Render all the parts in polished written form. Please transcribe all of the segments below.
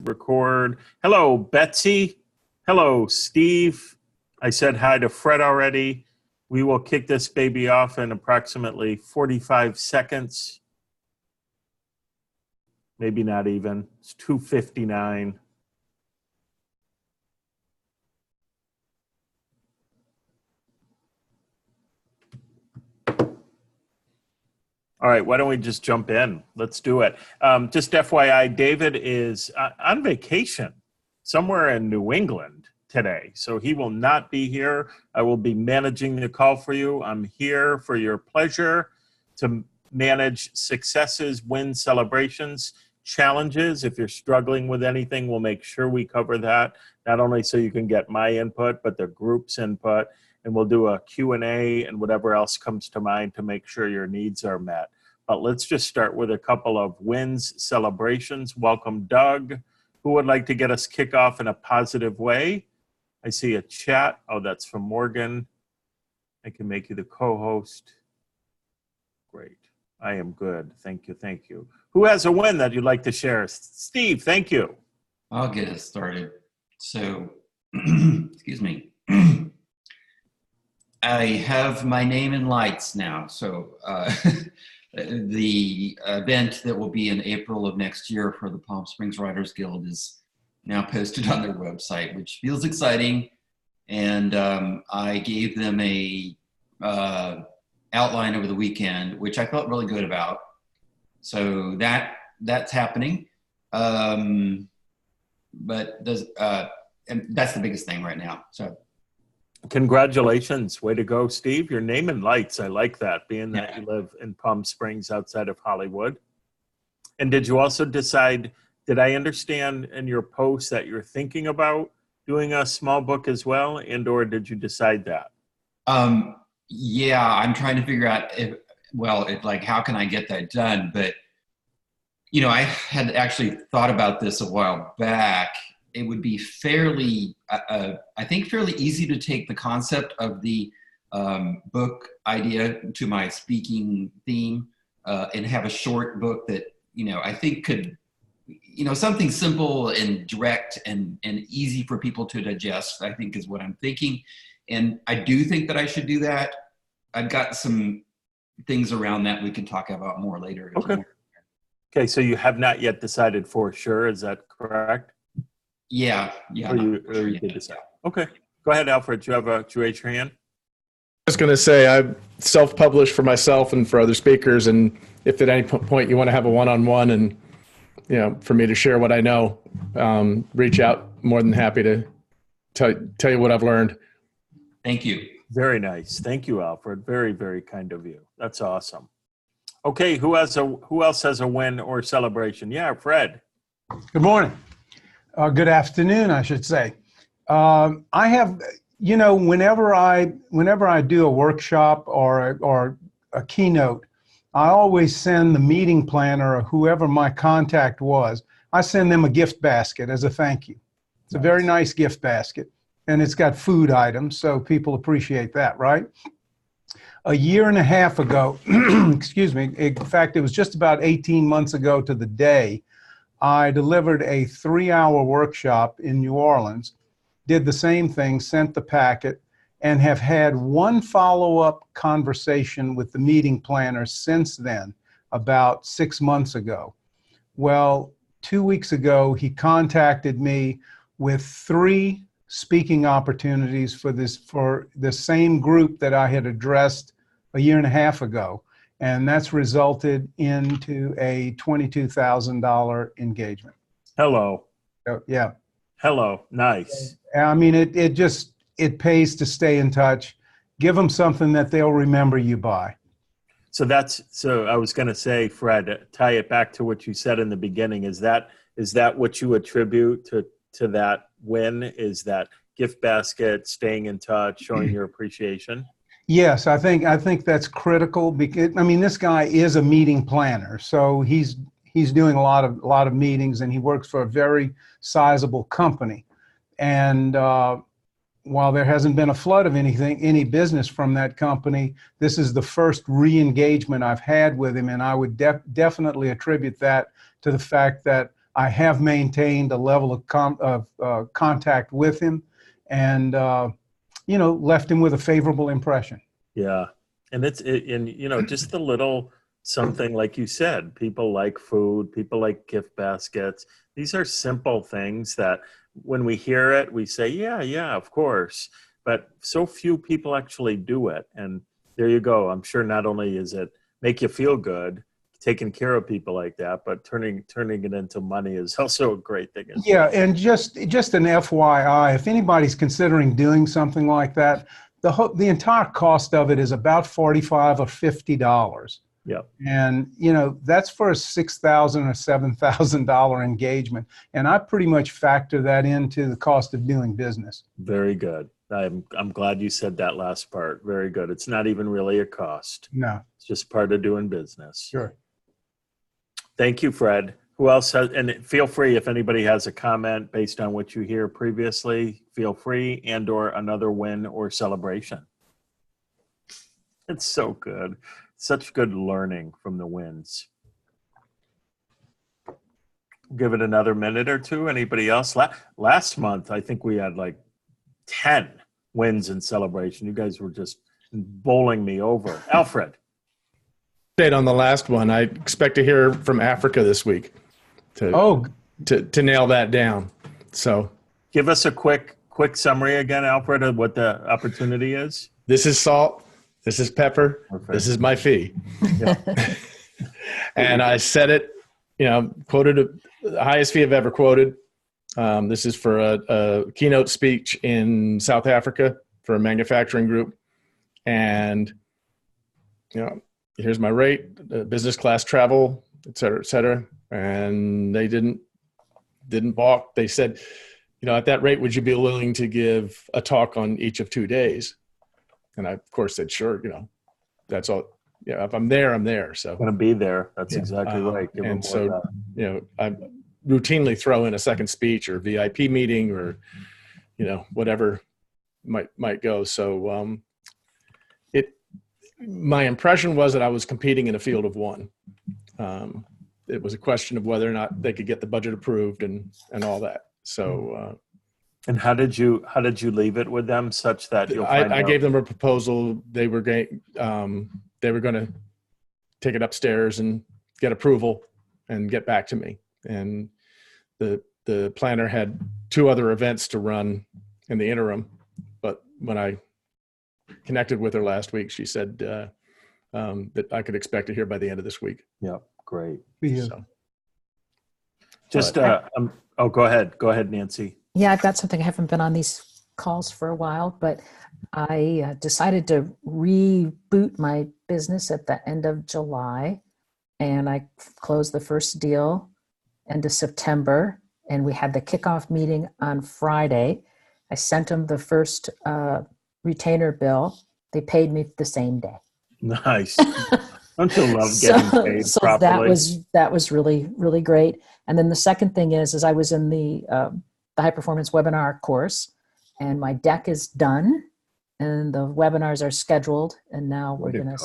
Record. Hello, Betsy. Hello, Steve. I said hi to Fred already. We will kick this baby off in approximately 45 seconds. Maybe not even. It's 2:59. All right, why don't we just jump in? Let's do it. Just FYI, David is on vacation somewhere in New England today, so he will not be here. I will be managing the call for you. I'm here for your pleasure to manage successes, wins, celebrations, challenges. If you're struggling with anything, we'll make sure we cover that, not only so you can get my input, but the group's input. And we'll do a Q&A and whatever else comes to mind to make sure your needs are met. But let's just start with a couple of wins, celebrations. Welcome, Doug. Who would like to get us kick off in a positive way? I see a chat. Oh, that's from Morgan. I can make you the co-host. Great. I am good. Thank you. Thank you. Who has a win that you'd like to share? Steve, thank you. I'll get us started. So, excuse me. I have my name in lights now. So the event that will be in April of next year for the Palm Springs Writers Guild is now posted on their website, which feels exciting. And I gave them a outline over the weekend, which I felt really good about. So that's happening. But and that's the biggest thing right now. So. Congratulations. Way to go, Steve. Your name in lights. I like that, being that you live in Palm Springs outside of Hollywood. And did you also decide, did I understand in your post that you're thinking about doing a small book as well, and or did you decide that? Yeah, I'm trying to figure out how can I get that done? But, you know, I had actually thought about this a while back. It would be fairly easy to take the concept of the book idea to my speaking theme and have a short book that, you know, I think could, you know, something simple and direct and easy for people to digest, I think is what I'm thinking. And I do think that I should do that. I've got some things around that we can talk about more later. Okay, so you have not yet decided for sure, is that correct? Yeah. Or you did decide. Okay. Go ahead, Alfred. You raise your hand? I was going to say I self-publish for myself and for other speakers, and if at any point you want to have a one-on-one and, you know, for me to share what I know, reach out. More than happy to tell you what I've learned. Thank you. Very nice. Thank you, Alfred. Very, very kind of you. That's awesome. Okay, who else has a win or celebration? Yeah, Fred. Good morning. Good afternoon, I should say. I have, you know, whenever I do a workshop or a keynote, I always send the meeting planner or whoever my contact was, I send them a gift basket as a thank you. It's a very nice gift basket, and it's got food items, so people appreciate that, right? A year and a half ago, excuse me, in fact, it was just about 18 months ago to the day, I delivered a 3-hour workshop in New Orleans, did the same thing, sent the packet, and have had one follow-up conversation with the meeting planner since then, about 6 months ago. Well, 2 weeks ago, he contacted me with 3 speaking opportunities for the same group that I had addressed a year and a half ago. And that's resulted into a $22,000 engagement. Hello. So, yeah. Hello. Nice. I mean, it pays to stay in touch. Give them something that they'll remember you by. So I was going to say, Fred, tie it back to what you said in the beginning. Is that what you attribute to that win? Is that gift basket, staying in touch, showing your appreciation? Yes, I think that's critical because, I mean, this guy is a meeting planner, so he's doing a lot of meetings, and he works for a very sizable company. And while there hasn't been a flood of any business from that company, this is the first re-engagement I've had with him, and I would definitely attribute that to the fact that I have maintained a level of contact with him, and left him with a favorable impression. Yeah. And just the little something, like you said, people like food, people like gift baskets. These are simple things that when we hear it, we say, yeah, of course. But so few people actually do it. And there you go. I'm sure not only is it make you feel good, taking care of people like that, but turning it into money is also a great thing. Yeah, and just an FYI, if anybody's considering doing something like that, the entire cost of it is about $45 or $50. Yeah. And that's for a $6,000 or $7,000 engagement, and I pretty much factor that into the cost of doing business. Very good. I'm glad you said that last part. Very good. It's not even really a cost. No. It's just part of doing business. Sure. Thank you, Fred. Who else has, and feel free if anybody has a comment based on what you hear previously, feel free, and or another win or celebration. It's so good. Such good learning from the wins. Give it another minute or two. Anybody else? Last month, I think we had like 10 wins and celebration. You guys were just bowling me over. Alfred. On the last one, I expect to hear from Africa this week to nail that down. So give us a quick summary again, Alfred, of what the opportunity is. This is salt. This is pepper. Perfect. This is my fee. Yeah. And I said it, quoted the highest fee I've ever quoted. This is for a keynote speech in South Africa for a manufacturing group. And, here's my rate, business class travel, et cetera. And they didn't balk. They said, at that rate, would you be willing to give a talk on each of 2 days? And I, of course, said, sure, that's all. Yeah, if I'm there, I'm there. So Going to be there. That's exactly right. Give and them so, that. I routinely throw in a second speech or VIP meeting or, whatever might go. So my impression was that I was competing in a field of one. It was a question of whether or not they could get the budget approved and all that. So, and how did you leave it with them such that you'll find I out? gave them a proposal. They were going to take it upstairs and get approval and get back to me. And the planner had 2 other events to run in the interim. But when I connected with her last week, she said that I could expect to hear by the end of this week. Yeah, great. Yeah. So, Just go ahead, Nancy. Yeah, I've got something. I haven't been on these calls for a while, but I decided to reboot my business at the end of July, and I closed the first deal end of September, and we had the kickoff meeting on Friday. I sent them the first retainer bill. They paid me the same day. Nice. Don't you love getting paid so properly? that was really, really great. And then the second thing is I was in the high performance webinar course, and my deck is done, and the webinars are scheduled, and now we're going to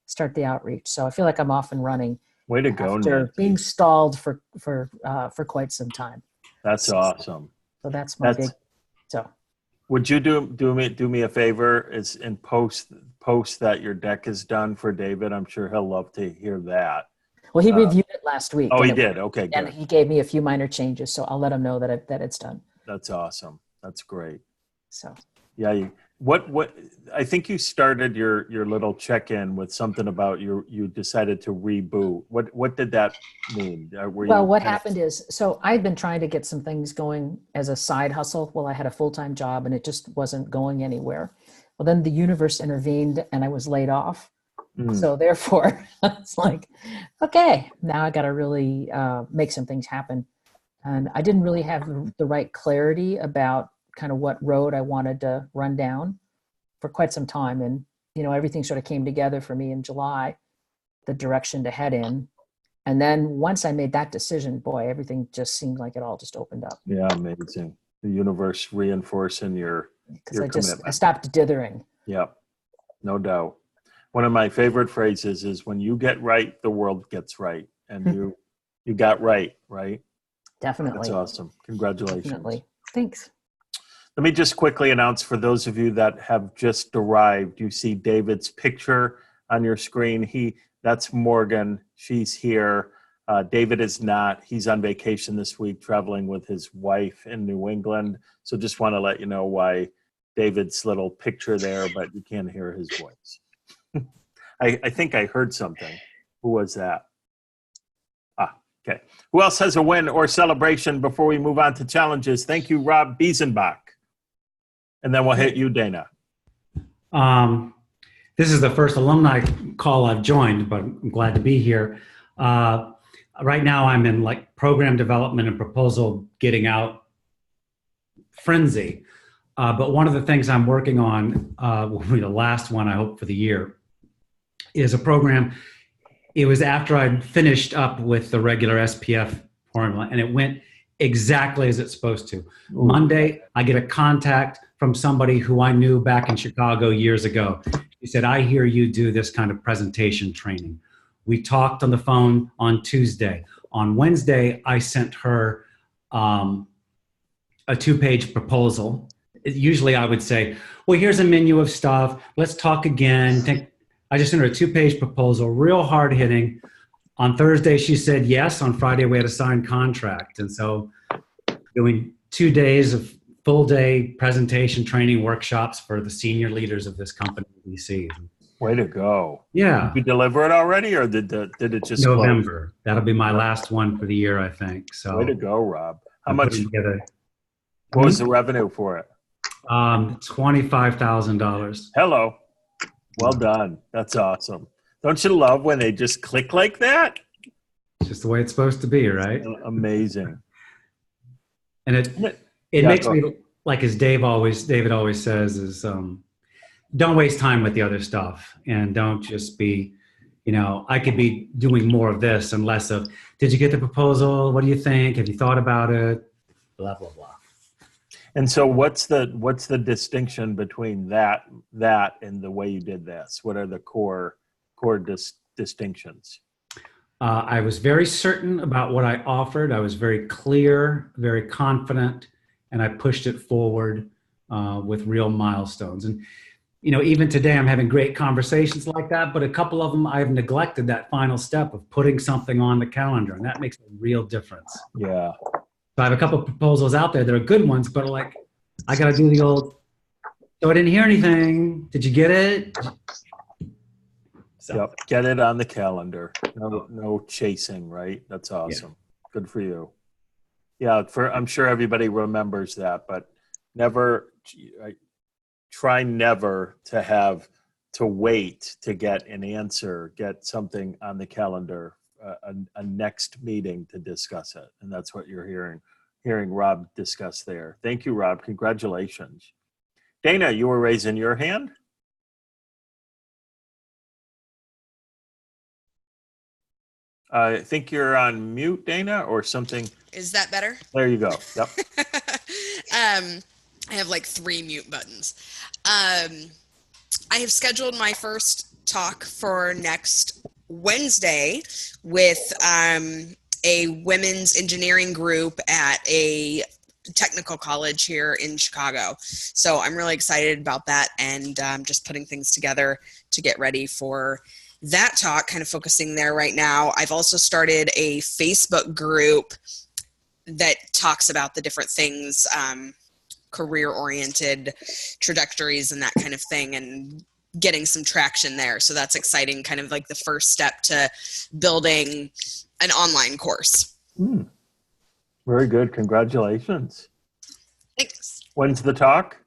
start the outreach. So I feel like I'm off and running. Way to go, After Nancy. being stalled for quite some time. That's awesome. So that's my big. So would you do me a favor and post that your deck is done for David? I'm sure he'll love to hear that. well, he reviewed it last week. Oh, and he did. Okay, and good. he gave me a few minor changes, so I'll let him know that it's done. That's awesome. That's great. So Yeah. What I think you started your little check-in with something about you decided to reboot. What did that mean? what happened is, so I've been trying to get some things going as a side hustle. Well, I had a full-time job and it just wasn't going anywhere. Well, then the universe intervened and I was laid off. So therefore, it's like, okay, now I got to really make some things happen. And I didn't really have the right clarity about kind of what road I wanted to run down for quite some time. And, everything sort of came together for me in July, the direction to head in. And then once I made that decision, boy, everything just seemed like it all just opened up. Yeah, amazing. The universe reinforcing your commitment. I stopped dithering. Yeah, no doubt. One of my favorite phrases is when you get right, the world gets right. And you got right? Definitely. That's awesome. Congratulations. Definitely. Thanks. Let me just quickly announce for those of you that have just arrived, you see David's picture on your screen. That's Morgan. She's here. David is not. He's on vacation this week, traveling with his wife in New England. So just want to let you know why David's little picture there, but you can't hear his voice. I think I heard something. Who was that? Okay. Who else has a win or celebration before we move on to challenges? Thank you, Rob Biesenbach. And then we'll hit you, Dana. This is the first alumni call I've joined, but I'm glad to be here. Right now I'm in like program development and proposal getting out frenzy. But one of the things I'm working on, will be the last one I hope for the year, is a program. It was after I'd finished up with the regular SPF formula, and it went exactly as it's supposed to. Ooh. Monday, I get a contact from somebody who I knew back in Chicago years ago. She said, I hear you do this kind of presentation training. We talked on the phone on Tuesday. On Wednesday, I sent her a 2-page proposal. Usually I would say, well, here's a menu of stuff. Let's talk again. I just sent her a 2-page proposal, real hard hitting. On Thursday, she said yes. On Friday, we had a signed contract. And so doing 2 days of full day presentation training workshops for the senior leaders of this company in DC. Way to go. Yeah. Did you deliver it already, or did it just November. That'll be my last one for the year, I think. So Way to go, Rob. How I'm much? putting together, What was the revenue for it? $25,000. Hello. Well done. That's awesome. Don't you love when they just click like that? It's just the way it's supposed to be, right? Amazing. And it Yeah, makes go me, like as David always says, is don't waste time with the other stuff, and don't just be, I could be doing more of this and less of, did you get the proposal? What do you think? Have you thought about it? Blah, blah, blah. And so what's the distinction between that and the way you did this? What are the core distinctions? I was very certain about what I offered. I was very clear, very confident, and I pushed it forward with real milestones. And, even today I'm having great conversations like that, but a couple of them I've neglected that final step of putting something on the calendar, and that makes a real difference. Yeah. So I have a couple of proposals out there that are good ones, but like, I got to do the old, so I didn't hear anything. Did you get it? So. Yep. Get it on the calendar. No chasing, right? That's awesome. Yeah. Good for you. Yeah. I'm sure everybody remembers that, but try never to have to wait to get an answer, get something on the calendar, a next meeting to discuss it. And that's what you're hearing Rob discuss there. Thank you, Rob. Congratulations. Dana, you were raising your hand? I think you're on mute, Dana, or something. Is that better? There you go. Yep. I have like 3 mute buttons. I have scheduled my first talk for next Wednesday with a women's engineering group at a technical college here in Chicago. So I'm really excited about that, and just putting things together to get ready for that talk, kind of focusing there right now. I've also started a Facebook group that talks about the different things, career-oriented trajectories and that kind of thing, and getting some traction there. So that's exciting, kind of like the first step to building an online course. Very good. Congratulations. Thanks. When's the talk?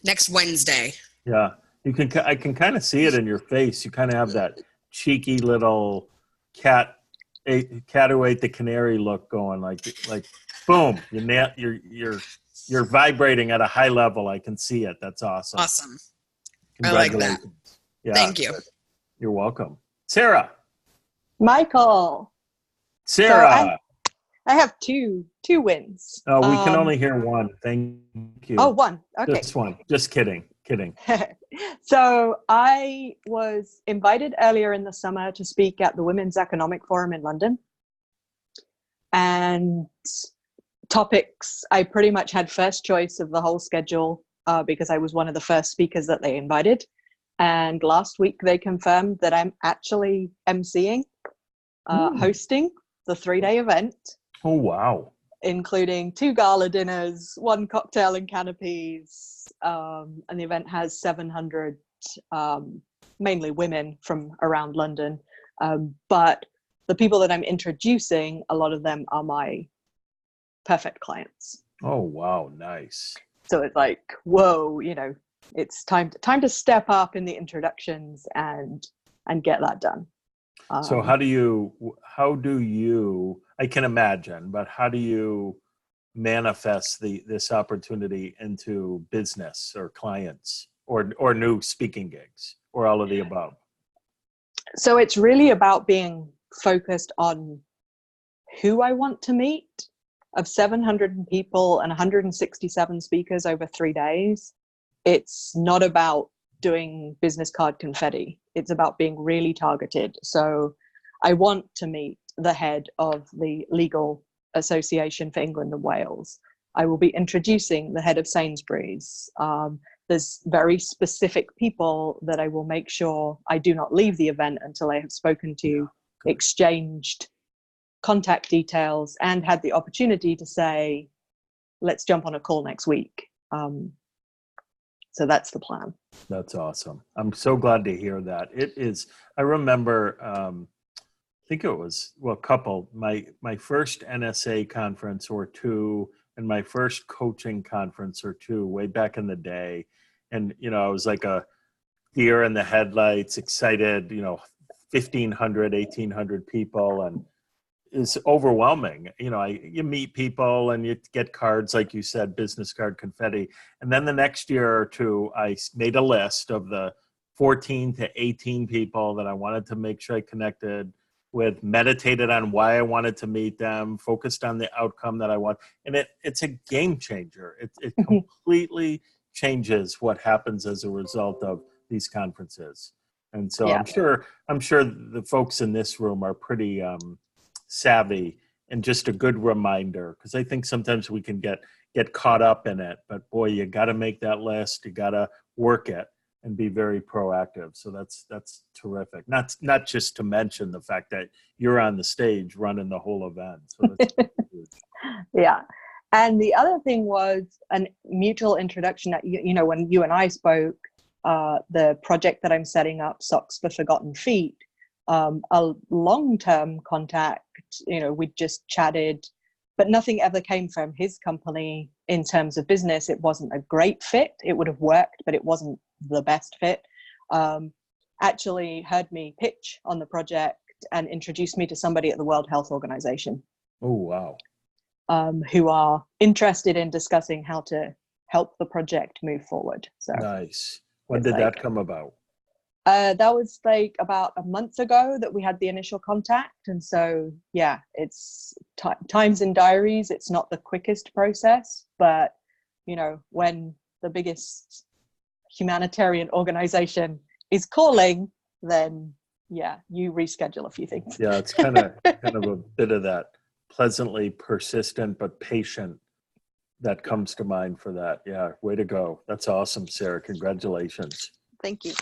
Next Wednesday. Yeah. I can kind of see it in your face. You kind of have that cheeky little cat who ate the canary look going, like boom, you're vibrating at a high level. I can see it. That's awesome. Awesome. I like that. Yeah, thank you. You're welcome. Sarah. Michael. Sarah. So I have two wins. Oh, we can only hear one. Thank you. Oh, one. Okay. Just one. Just kidding. So I was invited earlier in the summer to speak at the Women's Economic Forum in London. And topics, I pretty much had first choice of the whole schedule because I was one of the first speakers that they invited. And last week they confirmed that I'm actually emceeing, hosting the 3-day event. Oh, wow. Including 2 gala dinners, 1 cocktail and canopies. And the event has 700, mainly women from around London. But the people that I'm introducing, a lot of them are my perfect clients. Oh, wow. Nice. So it's like, whoa, it's time to step up in the introductions and get that done. So how do you, I can imagine, but how do you manifest this opportunity into business or clients or new speaking gigs or all of the above? So it's really about being focused on who I want to meet. Of 700 people and 167 speakers over 3 days, it's not about doing business card confetti. It's about being really targeted. So I want to meet the head of the Legal Association for England and Wales. I will be introducing the head of Sainsbury's. There's very specific people that I will make sure I do not leave the event until I have spoken to, exchanged contact details, and had the opportunity to say, let's jump on a call next week. So that's the plan. That's awesome. I'm so glad to hear that. It is, I remember, I think it was, a couple, my first NSA conference or 2, and my first coaching conference or 2 way back in the day. And, I was like a deer in the headlights, excited, 1,500, 1,800 people. And it's overwhelming. You meet people and you get cards, like you said, business card confetti. And then the next year or 2, I made a list of the 14 to 18 people that I wanted to make sure I connected with, meditated on why I wanted to meet them, focused on the outcome that I want. And it's a game changer. It completely changes what happens as a result of these conferences. And so I'm sure the folks in this room are pretty savvy, and just a good reminder, because I think sometimes we can get caught up in it, but boy, you got to make that list, you got to work it and be very proactive. So that's terrific. Not just to mention the fact that you're on the stage running the whole event. So that's huge. Yeah. And the other thing was a mutual introduction that, when you and I spoke, the project that I'm setting up, Socks for Forgotten Feet, a long-term contact, we just chatted, but nothing ever came from his company in terms of business. It wasn't a great fit. It would have worked, but it wasn't the best fit. Actually heard me pitch on the project and introduced me to somebody at the World Health Organization. Oh, wow. Who are interested in discussing how to help the project move forward. So nice. When did that come about? That was like about a month ago that we had the initial contact. And so, yeah, it's times in diaries. It's not the quickest process, but, when the biggest humanitarian organization is calling, then, yeah, you reschedule a few things. Yeah, it's kind of a bit of that pleasantly persistent but patient that comes to mind for that. Yeah, way to go. That's awesome, Sarah. Congratulations. Thank you.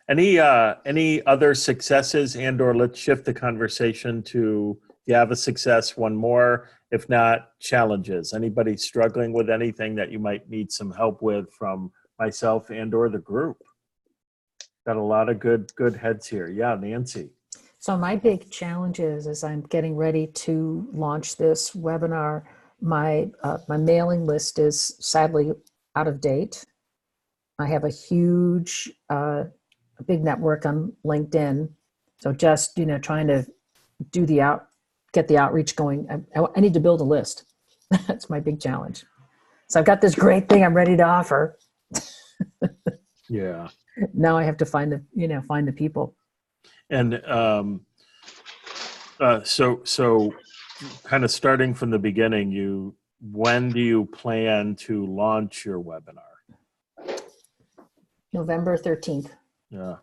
Any other successes, or let's shift the conversation to, you have a success, one more, if not challenges. Anybody struggling with anything that you might need some help with from myself or the group? Got a lot of good heads here. Yeah, Nancy. So my big challenge is, as I'm getting ready to launch this webinar, my mailing list is sadly out of date. I have a huge, big network on LinkedIn. So just, trying to do get the outreach going. I need to build a list. That's my big challenge. So I've got this great thing I'm ready to offer. Yeah. Now I have to find the people. And so kind of starting from the beginning, when do you plan to launch your webinar? November 13th. Yeah.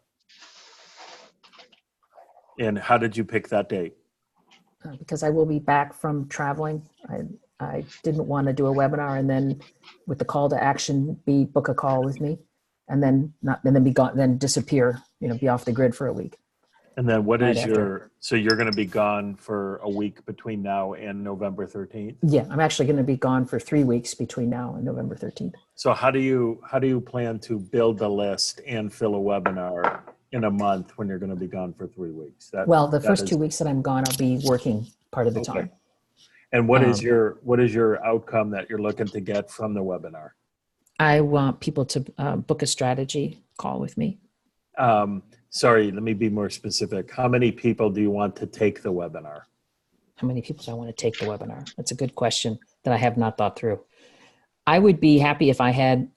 And how did you pick that date? Because I will be back from traveling. I didn't want to do a webinar and then with the call to action, book a call with me and then be gone, then disappear, be off the grid for a week. And then what Right is after. so you're going to be gone for a week between now and November 13th? Yeah, I'm actually going to be gone for 3 weeks between now and November 13th. So how do you plan to build a list and fill a webinar in a month when you're going to be gone for 3 weeks? Well, the first 2 weeks that I'm gone, I'll be working part of the time. And what is your outcome that you're looking to get from the webinar? I want people to book a strategy call with me. Sorry, let me be more specific. How many people do you want to take the webinar? How many people do I want to take the webinar? That's a good question that I have not thought through. I would be happy if I had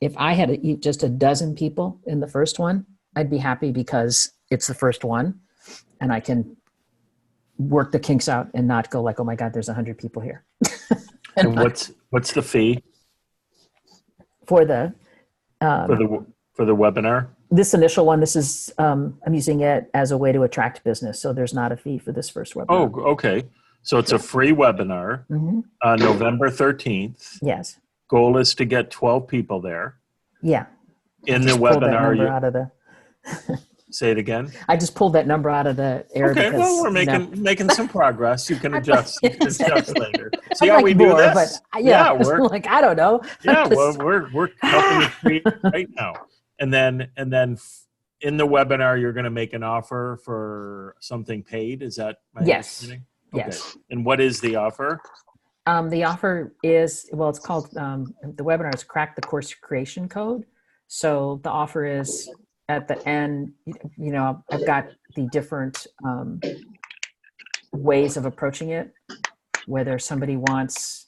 just a dozen people in the first one. I'd be happy because it's the first one and I can work the kinks out and not go like, oh my God, there's 100 people here. And what's the fee for the webinar? This initial one, this is, I'm using it as a way to attract business. So there's not a fee for this first webinar. Oh, okay. So it's a free webinar on November 13th. Yes. Goal is to get 12 people there. Yeah. In the webinar, say it again. I just pulled that number out of the air. Okay, because, well, we're making some progress. You can adjust later. See I'd how like we more, do this? But we're like, I don't know. Yeah, well, we're helping you create right now. And then in the webinar, you're going to make an offer for something paid. Is that my understanding? Okay. Yes. And what is the offer? The offer is, well, it's called, the webinar is Crack the Course Creation Code. So the offer is at the end, I've got the different ways of approaching it, whether somebody wants,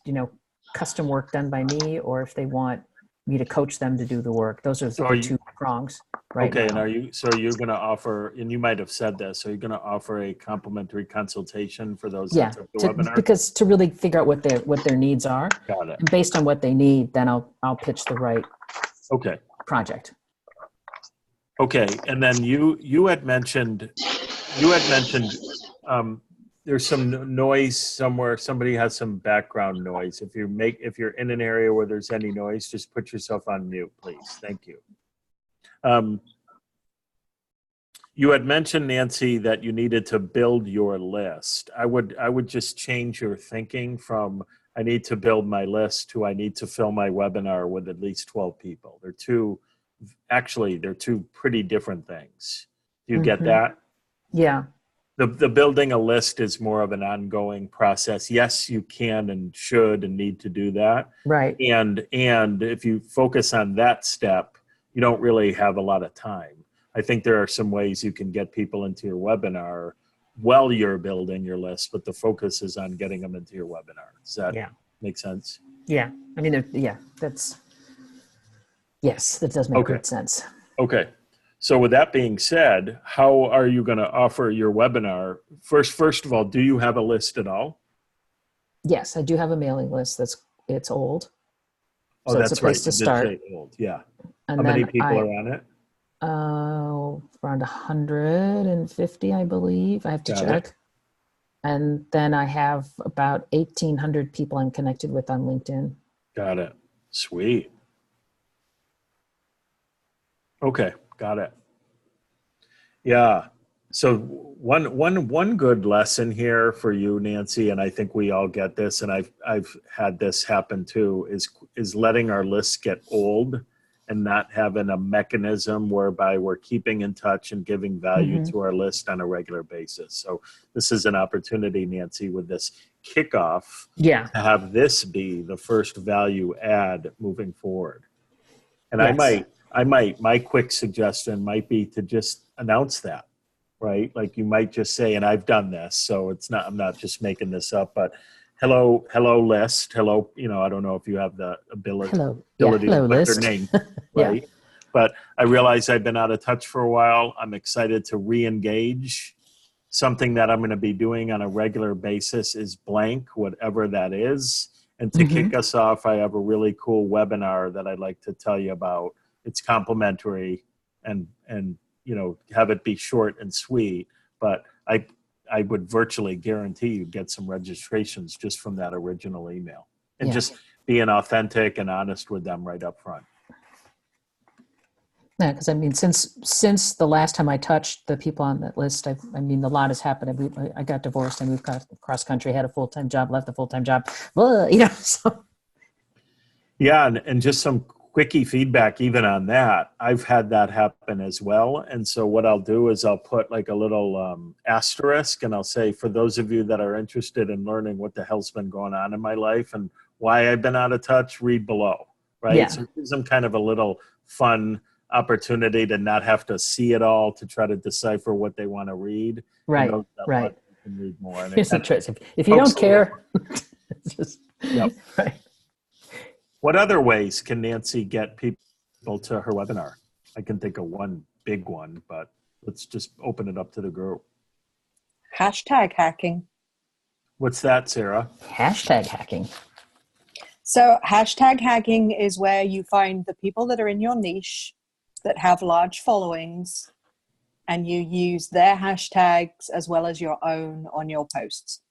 custom work done by me, or if they want me to coach them to do the work. Those are the two prongs right now. And you're going to offer, and you might have said this, so you're going to offer a complimentary consultation for those that took the webinar? Because to really figure out what their needs are. Got it. And based on what they need, then I'll pitch the right project. Okay, and then you had mentioned there's some noise somewhere. Somebody has some background noise. If you're in an area where there's any noise, just put yourself on mute, please. Thank you. You had mentioned, Nancy, that you needed to build your list. I would just change your thinking from I need to build my list to I need to fill my webinar with at least 12 people. They're two pretty different things. Do you get that? Yeah. The building a list is more of an ongoing process. Yes, you can and should and need to do that. Right. And if you focus on that step, you don't really have a lot of time. I think there are some ways you can get people into your webinar while you're building your list, but the focus is on getting them into your webinar. Does that make sense? Yeah. I mean, that does make great sense. Okay. So with that being said, how are you going to offer your webinar? First of all, do you have a list at all? Yes, I do have a mailing list. It's old. Oh, so that's it's a place to start. Old. Yeah. And how many people are on it? Around 150, I believe. I have to check. And then I have about 1,800 people I'm connected with on LinkedIn. Got it. Sweet. Okay. Got it. Yeah. So one good lesson here for you, Nancy, and I think we all get this, and I've had this happen too, is letting our lists get old and not having a mechanism whereby we're keeping in touch and giving value to our list on a regular basis. So this is an opportunity, Nancy, with this kickoff to have this be the first value add moving forward. And my quick suggestion might be to just announce that, right? Like you might just say, and I've done this, so I'm not just making this up, but hello list. Hello, I don't know if you have the ability to put their name, right? But I realize I've been out of touch for a while. I'm excited to re-engage. Something that I'm going to be doing on a regular basis is blank, whatever that is. And to kick us off, I have a really cool webinar that I'd like to tell you about. It's complimentary and have it be short and sweet, but I would virtually guarantee you get some registrations just from that original email. and Yeah. just being authentic and honest with them right up front. Yeah, because I mean, since the last time I touched the people on that list, I mean, a lot has happened. I got divorced, I moved cross country, had a full-time job, left a full-time job. Well, so Yeah, and just some quickie feedback even on that. I've had that happen as well. And so what I'll do is I'll put like a little asterisk, and I'll say, for those of you that are interested in learning what the hell's been going on in my life and why I've been out of touch, read below, right? Yeah. So it gives them kind of a little fun opportunity to not have to see it all to try to decipher what they want to read. right, And those that right. want can read more. And it Here's the kind of trick. If you don't pokes a care, it's just Yep. right. What other ways can Nancy get people to her webinar? I can think of one big one, but let's just open it up to the group. Hashtag hacking. What's that, Sarah? Hashtag hacking. So hashtag hacking is where you find the people that are in your niche that have large followings, and you use their hashtags as well as your own on your posts.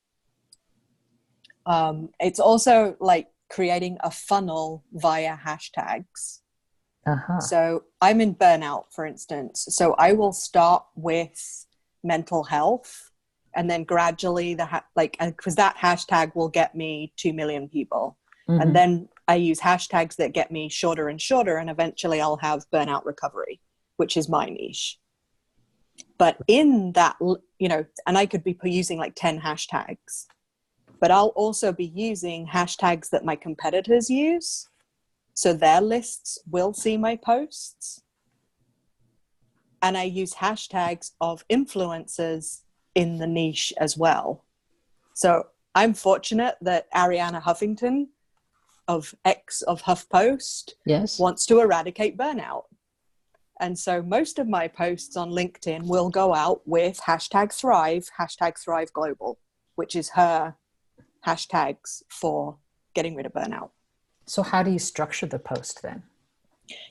It's also like creating a funnel via hashtags. Uh-huh. So I'm in burnout, for instance. So I will start with mental health, and then gradually because that hashtag will get me 2 million people. Mhm. And then I use hashtags that get me shorter and shorter, and eventually I'll have burnout recovery, which is my niche. But in that, and I could be using like 10 hashtags, but I'll also be using hashtags that my competitors use. So their lists will see my posts. And I use hashtags of influencers in the niche as well. So I'm fortunate that Arianna Huffington of HuffPost Yes. wants to eradicate burnout. And so most of my posts on LinkedIn will go out with hashtag Thrive Global, which is her hashtags for getting rid of burnout. So how do you structure the post then?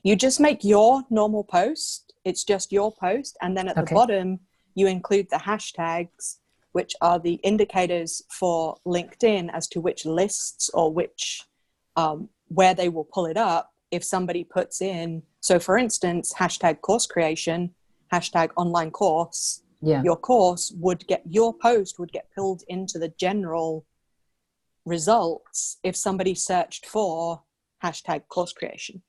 You just make your normal post. It's just your post. And then at the Okay. bottom, you include the hashtags, which are the indicators for LinkedIn as to which lists or which, where they will pull it up if somebody puts in. So for instance, hashtag course creation, hashtag online course, Yeah. your post would get pulled into the general results if somebody searched for hashtag course creation.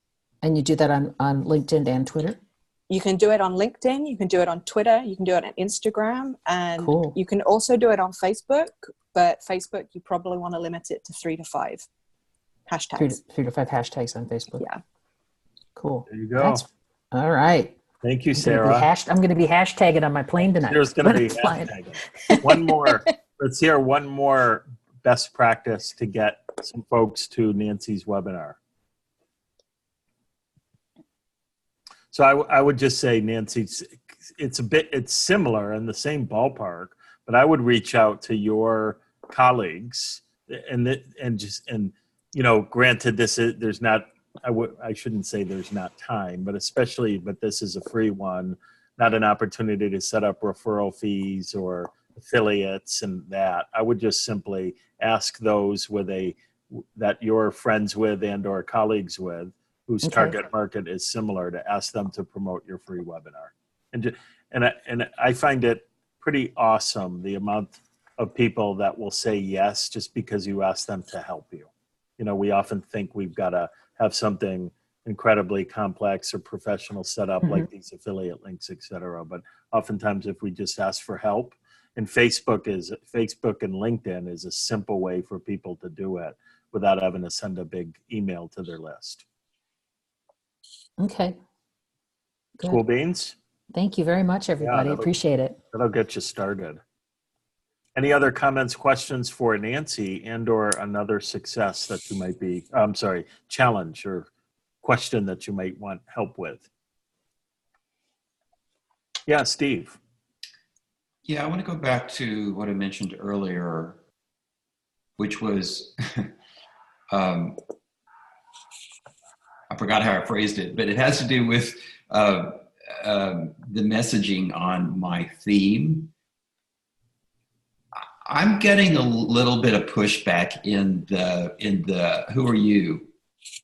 And you do that on LinkedIn and Twitter? You can do it on LinkedIn, you can do it on Twitter, you can do it on Instagram, and Cool. you can also do it on Facebook, but Facebook, you probably want to limit it to 3 to 5 hashtags. 3 to 5 hashtags on Facebook. Yeah. Cool. There you go. All right. Thank you, I'm Sarah. going to be hashtagging on my plane tonight. There's going to be Flying. hashtagging. One more. Let's hear one more best practice to get some folks to Nancy's webinar. So I would just say, Nancy, it's similar in the same ballpark, but I would reach out to your colleagues and granted there's not, I shouldn't say there's not time, but this is a free one, not an opportunity to set up referral fees or affiliates and that. I would just simply ask those that you're friends with and or colleagues with, whose Okay. target market is similar, to ask them to promote your free webinar. And I find it pretty awesome, the amount of people that will say yes just because you ask them to help you. We often think we've got to have something incredibly complex or professional set up, like these affiliate links, et cetera. But oftentimes if we just ask for help, and Facebook and LinkedIn is a simple way for people to do it without having to send a big email to their list. Okay. Good. Cool beans? Thank you very much, everybody. that'll- Appreciate it. That'll get you started. Any other comments, questions for Nancy, and or another success that you might be, challenge or question that you might want help with? Yeah, Steve. Yeah, I want to go back to what I mentioned earlier, which was, I forgot how I phrased it, but it has to do with the messaging on my theme. I'm getting a little bit of pushback in the "who are you"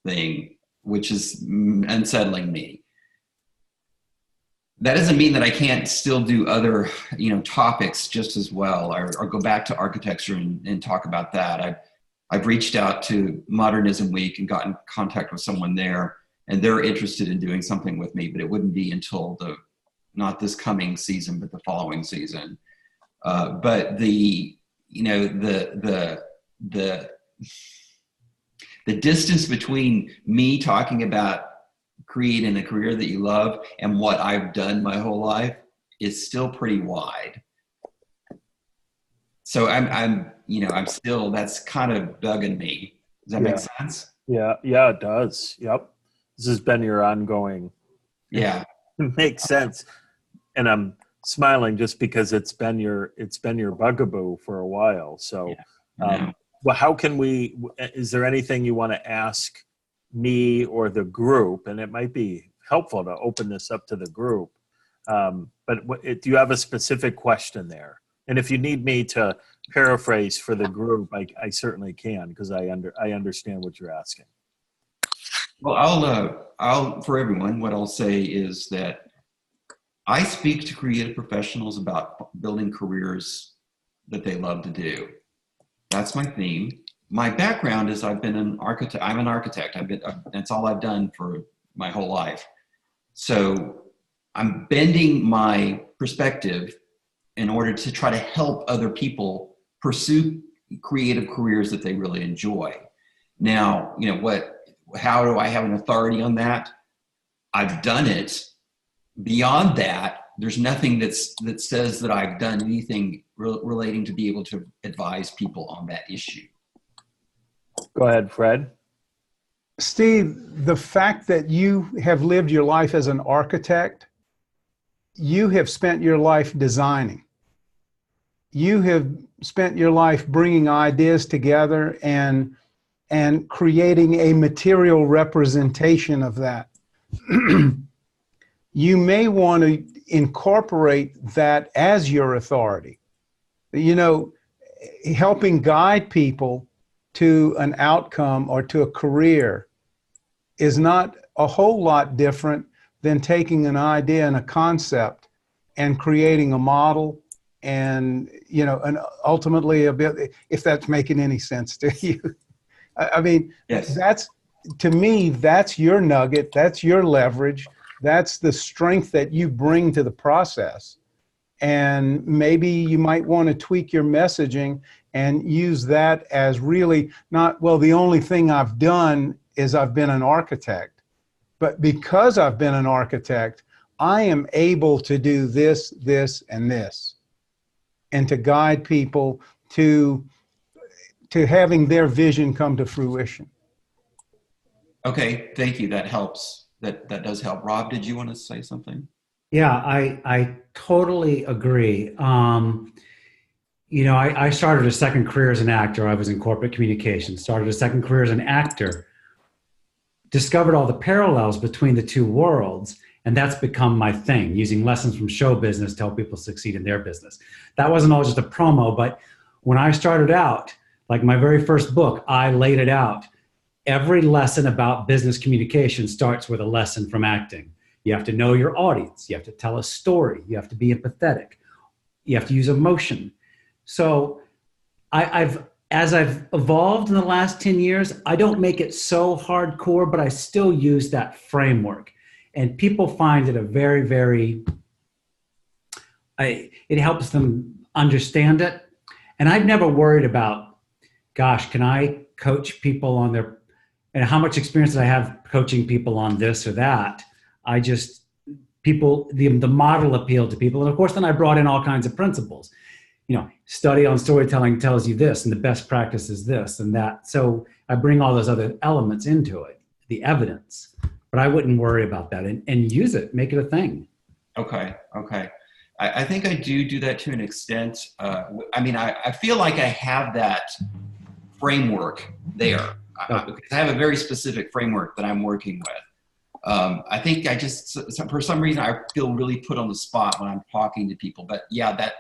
thing, which is unsettling me. That doesn't mean that I can't still do other, topics just as well, or go back to architecture and talk about that. I've reached out to Modernism Week and gotten in contact with someone there, and they're interested in doing something with me, but it wouldn't be until not this coming season, but the following season. But the distance between me talking about creating a career that you love and what I've done my whole life is still pretty wide. So I'm still, that's kind of bugging me. Does that make sense? Yeah, it does. Yep. This has been your ongoing. Yeah. Makes sense. And I'm smiling just because it's been your bugaboo for a while. So, well, how can is there anything you want to ask me or the group? And it might be helpful to open this up to the group. But do you have a specific question there? And if you need me to paraphrase for the group, I certainly can, because I understand what you're asking. Well, I'll for everyone, what I'll say is that I speak to creative professionals about building careers that they love to do. That's my theme. My background is I've been an architect. I'm an architect. That's all I've done for my whole life. So I'm bending my perspective in order to try to help other people pursue creative careers that they really enjoy. Now, how do I have an authority on that? I've done it. Beyond that, there's nothing that says that I've done anything relating to be able to advise people on that issue. Go ahead, Fred. Steve, the fact that you have lived your life as an architect, you have spent your life designing. You have spent your life bringing ideas together and creating a material representation of that. You may want to incorporate that as your authority. Helping guide people to an outcome or to a career is not a whole lot different than taking an idea and a concept and creating a model and ultimately a bit, if that's making any sense to you. I mean, yes. To me, that's your nugget, that's your leverage, that's the strength that you bring to the process. And maybe you might want to tweak your messaging and use that as really not, well, the only thing I've done is I've been an architect. But because I've been an architect, I am able to do this, this, and this, and to guide people to having their vision come to fruition. Okay, thank you. That helps. That does help. Rob, did you want to say something? Yeah, I totally agree. I started a second career as an actor. I was in corporate communications, started a second career as an actor, discovered all the parallels between the two worlds, and that's become my thing, using lessons from show business to help people succeed in their business. That wasn't all just a promo, but when I started out, like my very first book, I laid it out. Every lesson about business communication starts with a lesson from acting. You have to know your audience. You have to tell a story. You have to be empathetic. You have to use emotion. So as I've evolved in the last 10 years, I don't make it so hardcore, but I still use that framework. And people find it a very, very, it helps them understand it. And I've never worried about, gosh, can I coach people on their, and how much experience did I have coaching people on this or that? The model appealed to people. And of course, then I brought in all kinds of principles. Study on storytelling tells you this, and the best practice is this and that. So I bring all those other elements into it, the evidence, but I wouldn't worry about that and use it, make it a thing. Okay. I think I do that to an extent. I feel like I have that framework there. I have a very specific framework that I'm working with. I think for some reason, I feel really put on the spot when I'm talking to people. But yeah,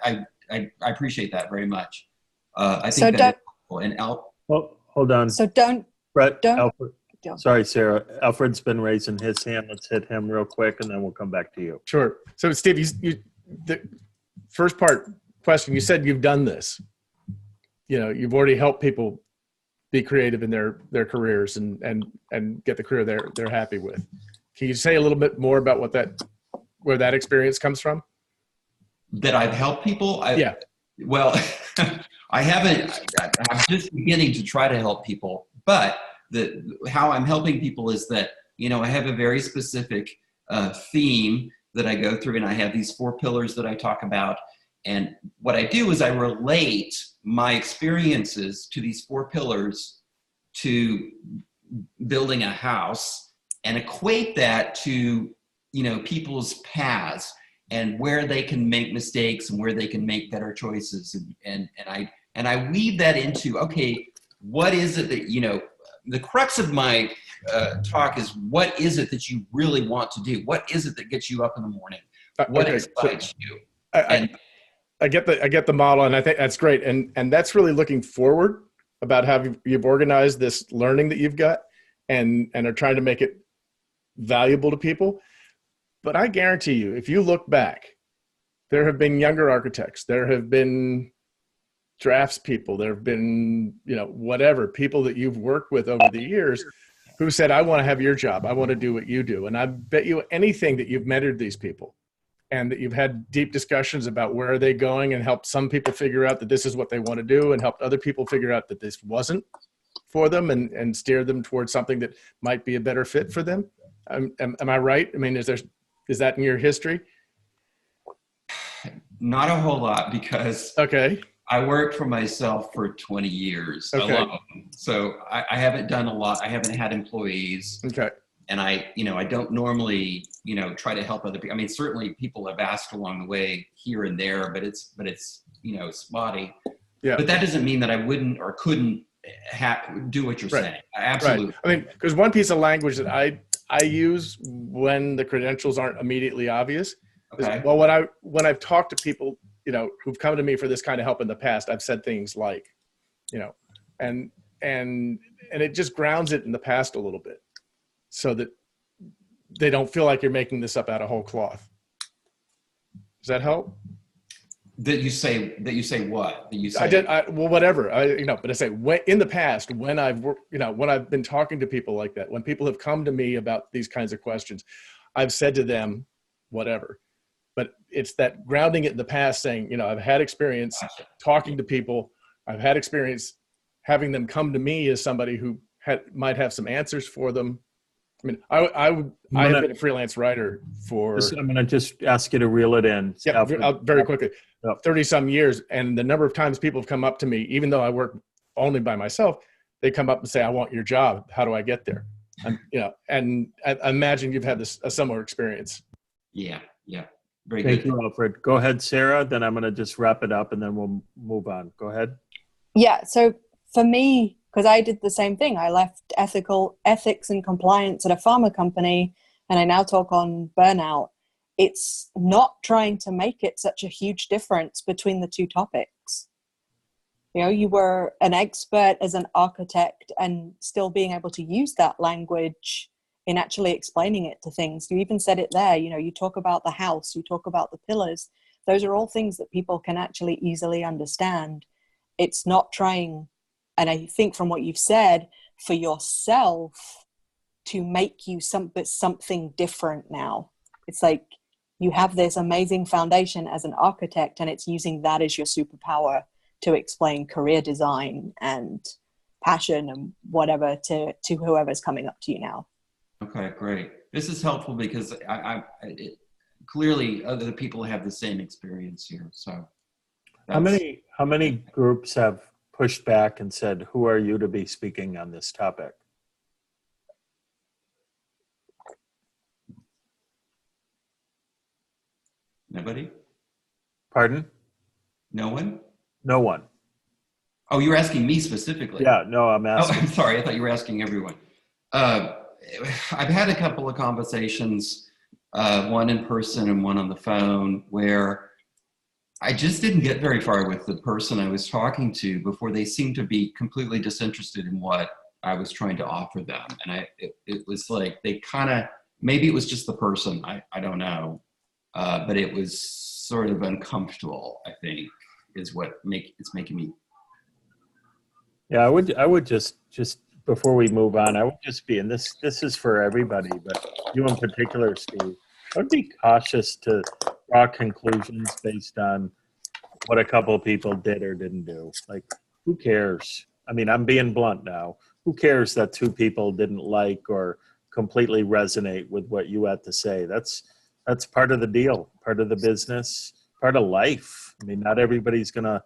I appreciate that very much. I So think that don't- is helpful. And Oh, hold on. So don't Brett, don't- Alfred. Yeah. Sorry, Sarah. Alfred's been raising his hand. Let's hit him real quick, and then we'll come back to you. Sure. So, Steve, the first part question, you said you've done this. You know, you've already helped people be creative in their careers and get the career they're happy with. Can you say a little bit more about where that experience comes from? that I've helped people. Yeah. Well, I haven't. I'm just beginning to try to help people, but how I'm helping people is that, you know, I have a very specific theme that I go through, and I have these 4 pillars that I talk about. And what I do is I relate my experiences to these 4 pillars to building a house and equate that to, you know, people's paths and where they can make mistakes and where they can make better choices. And I weave that into, okay, what is it that, you know, the crux of my talk is, what is it that you really want to do? What is it that gets you up in the morning? What excites you? I get the model, and I think that's great. And that's really looking forward about how you've organized this learning that you've got and are trying to make it valuable to people. But I guarantee you, if you look back, there have been younger architects, there have been drafts people, there have been, you know, whatever, people that you've worked with over the years who said, I want to have your job. I want to do what you do. And I bet you anything that you've mentored these people and that you've had deep discussions about where are they going and helped some people figure out that this is what they want to do and helped other people figure out that this wasn't for them and steer them towards something that might be a better fit for them. Am I right? I mean, is that in your history? Not a whole lot, because Okay. I worked for myself for 20 years alone. So I haven't done a lot. I haven't had employees. Okay. And I don't normally, you know, try to help other people. I mean, certainly people have asked along the way here and there, but it's, you know, spotty. Yeah. But that doesn't mean that I wouldn't or couldn't do what you're saying. Absolutely. Right. I mean, because one piece of language that I use when the credentials aren't immediately obvious is, Okay. well, when I've talked to people, you know, who've come to me for this kind of help in the past, I've said things like, you know, and it just grounds it in the past a little bit so that they don't feel like you're making this up out of whole cloth. Does that help? That you say what? That you say? Well, whatever. But I say in the past, when I've worked, you know, when I've been talking to people like that, when people have come to me about these kinds of questions, I've said to them, whatever. But it's that grounding it in the past, saying, you know, I've had experience talking to people. I've had experience having them come to me as somebody who might have some answers for them. I mean, I have been a freelance writer for. I'm going to just ask you to reel it in. Yeah, very quickly. Yep. 30 some years. And the number of times people have come up to me, even though I work only by myself, they come up and say, I want your job. How do I get there? And I imagine you've had a similar experience. Yeah. Very Thank good. you, Alfred. Go ahead, Sarah. Then I'm going to just wrap it up and then we'll move on. Go ahead. Yeah, so for me, because I did the same thing, I left ethics and compliance at a pharma company, and I now talk on burnout. It's not trying to make it such a huge difference between the two topics. You know, you were an expert as an architect and still being able to use that language in actually explaining it to things. You even said it there, you know, you talk about the house, you talk about the pillars. Those are all things that people can actually easily understand. It's not trying, and I think from what you've said, for yourself to make you something different now. It's like you have this amazing foundation as an architect, and it's using that as your superpower to explain career design and passion and whatever to whoever's coming up to you now. Okay, great. This is helpful because clearly other people have the same experience here. So how many groups have pushed back and said, who are you to be speaking on this topic? Nobody? Pardon? No one? No one. Oh, you're asking me specifically? Yeah, no, I'm Oh, asking. I'm sorry. I thought you were asking everyone. I've had a couple of conversations, one in person and one on the phone, where I just didn't get very far with the person I was talking to before they seemed to be completely disinterested in what I was trying to offer them. And it was like they kind of, maybe it was just the person, I don't know. But it was sort of uncomfortable, I think, is what it's making me. Yeah, I would just before we move on, I would just be, and this is for everybody, but you in particular, Steve, I would be cautious to draw conclusions based on what a couple of people did or didn't do. Like, who cares? I mean, I'm being blunt now. Who cares that two people didn't like or completely resonate with what you had to say? That's part of the deal, part of the business, part of life. I mean, not everybody's gonna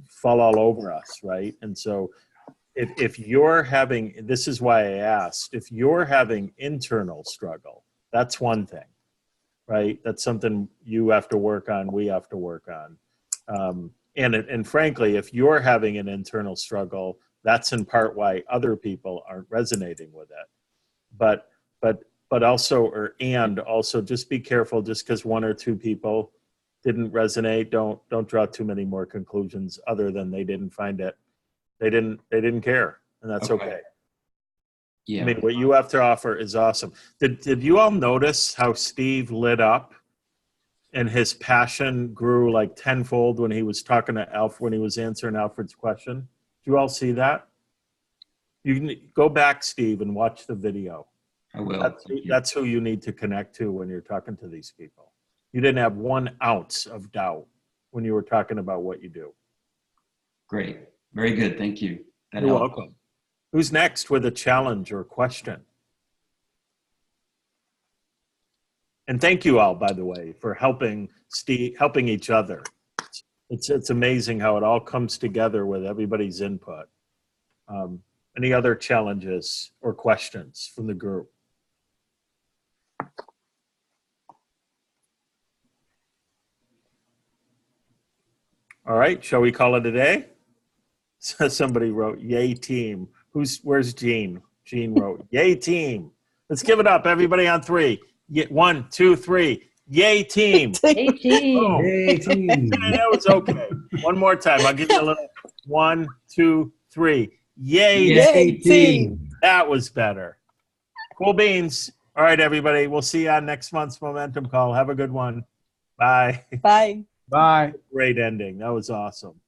fall all over us, right? And so if you're having, this is why I asked, if you're having internal struggle, that's one thing, right? That's something you have to work on, we have to work on. And frankly, if you're having an internal struggle, that's in part why other people aren't resonating with it. But also just be careful, just because one or two people didn't resonate, don't draw too many more conclusions other than they didn't find it. They didn't care, and that's okay. Yeah. I mean, what you have to offer is awesome. Did you all notice how Steve lit up and his passion grew like tenfold when he was talking to Alf, when he was answering Alfred's question? Did you all see that? You can go back, Steve, and watch the video. I will. That's who you need to connect to when you're talking to these people. You didn't have 1 ounce of doubt when you were talking about what you do. Great. Very good. Thank you. You're welcome. Who's next with a challenge or question? And thank you all, by the way, for helping each other. It's amazing how it all comes together with everybody's input. Any other challenges or questions from the group? All right, shall we call it a day? So somebody wrote, "Yay team." Where's Gene? Gene wrote, "Yay team." Let's give it up, everybody, on 3. 1, 2, 3. Yay team. Hey, team. Oh, Yay, team. that was okay. One more time. I'll give you a little. 1, 2, 3. Yay, Yay, team. That was better. Cool beans. All right, everybody. We'll see you on next month's Momentum Call. Have a good one. Bye. Bye. Bye. Great ending. That was awesome.